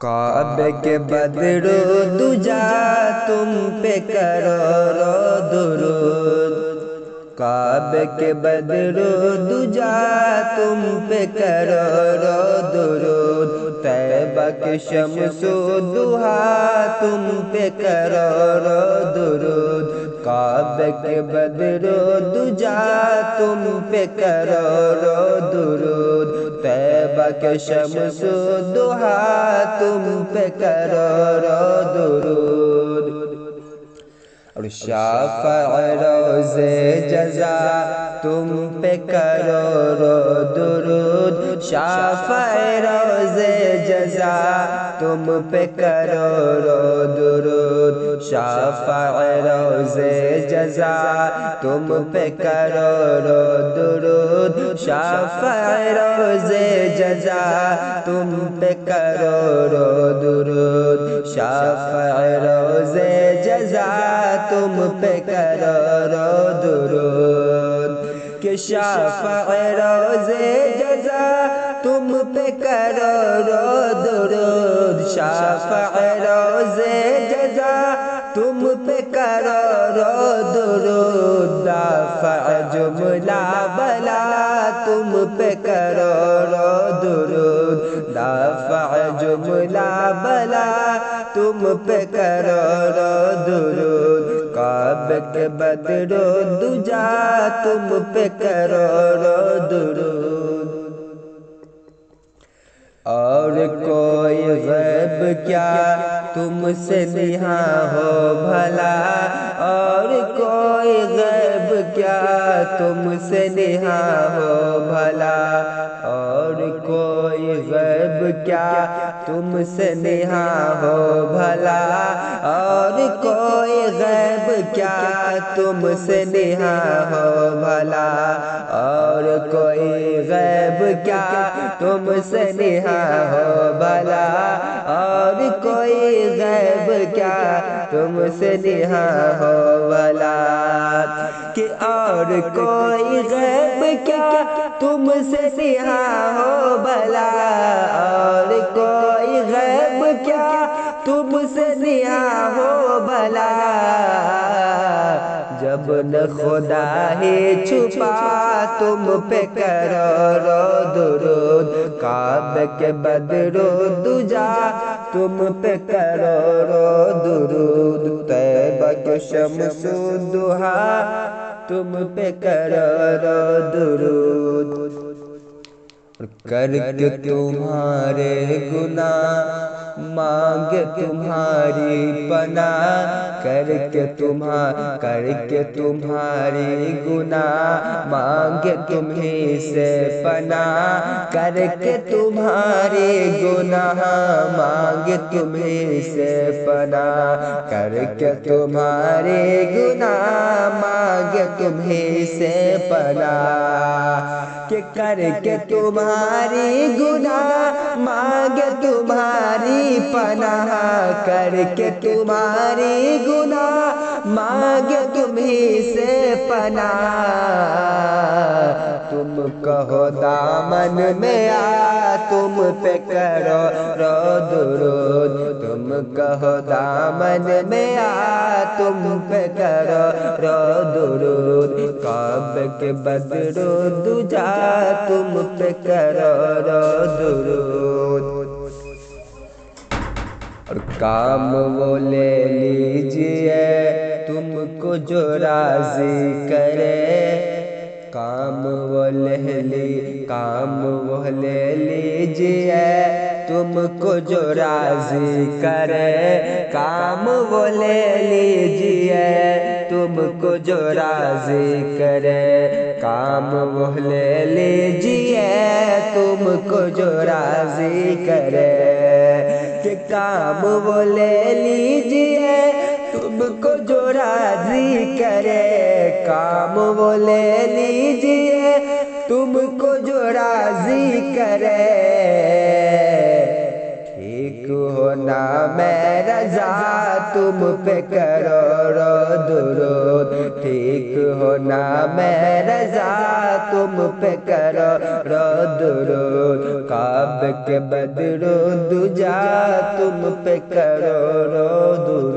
کعبے کے بدر و دجا تم پہ کرو درود، کعبے کے بدر و دجا تم پہ کرو درود، طیبہ کے شمس و ضحیٰ تم پہ کرو درود، کعبے کے بدر و دجا تم پہ کرو درود، طیبہ کے شمس و ضحیٰ تم پہ کرو درود، اور شافع روز جزا تم پہ کرو درود، شافع روز جزا تم پہ کرو درود، شافع روز جزا تم پہ کرو درود، شافع روز جزا تم پہ کرو درود، شافع روز جزا تم پہ کرو درود، کہ شافع روز جزا تم پہ کرو درود، شافع روز جزا تم پہ کرو درود، دافع جملہ بلا تم پہ کرو درود، دافع جملہ بلا تم پہ کرو درود، کعبے کے بدر و دجا تم پہ کرو درود، اور کوئی غیب کیا تم سے نہاں ہو بھلا، اور کوئی غیب کیا تم سے نہاں ہو بھلا، اور کوئی غیب کیا تم سے نہاں ہو بھلا، اور کوئی غیب کیا تم سے نہاں ہو بھلا، اور کوئی غیب کیا تم سے نہاں ہو بھلا، اور کوئی غیب کیا تم سے نہاں ہو بھلا، کہ اور کوئی غیب کیا تم سے نہاں ہو بھلا، اور کوئی غیب کیا تم سے نہاں ہو بھلا، جب نہ خدا ہی چھپا تم پہ کرو درود، کعبے کے بدر و دجا تم پہ کرو درود، طیبہ کے شمس و ضحیٰ تم پہ کرو درود، کر کے تمہارے گناہ مانگے تمہاری پناہ، کر کے تمہاری گناہ مانگے تمہیں سے پناہ، کر کے تمہاری گناہ مانگے تمہیں سے پناہ، کر کے تمہاری گناہ مانگے تمہیں سے پناہ، کہ کر کے تمہاری گناہ مانگے تمہاری پناہ، کر کے تمہاری گناہ مانگے تمہیں سے پناہ، تم کہو دامن میں آ تم پہ کرو درود، تم کہو دامن میں آ تم پہ کرو درود، کعبے کے بدر و دجا تم پہ کرو درود، اور کام وہ لے لیجئے تم کو جو راضی کرے، کام وہ لے لیجئے تم کو جو راضی کرے، کام وہ لے لیجئے تم کو جو راضی کرے، کام وہ لے لیجئے تم کو جو راضی کرے، کہ کام وہ لے لیجئے تم کو جو راضی کرے، کام وہ لے لیجئے تم کو جو راضی کرے، ٹھیک ہونا میں رضا تم پہ کرو رو درود ٹھیک ہونا میں رضا تم پہ کرو رو درود کعبہ کے بدر و دجا تم پہ کرو رو درود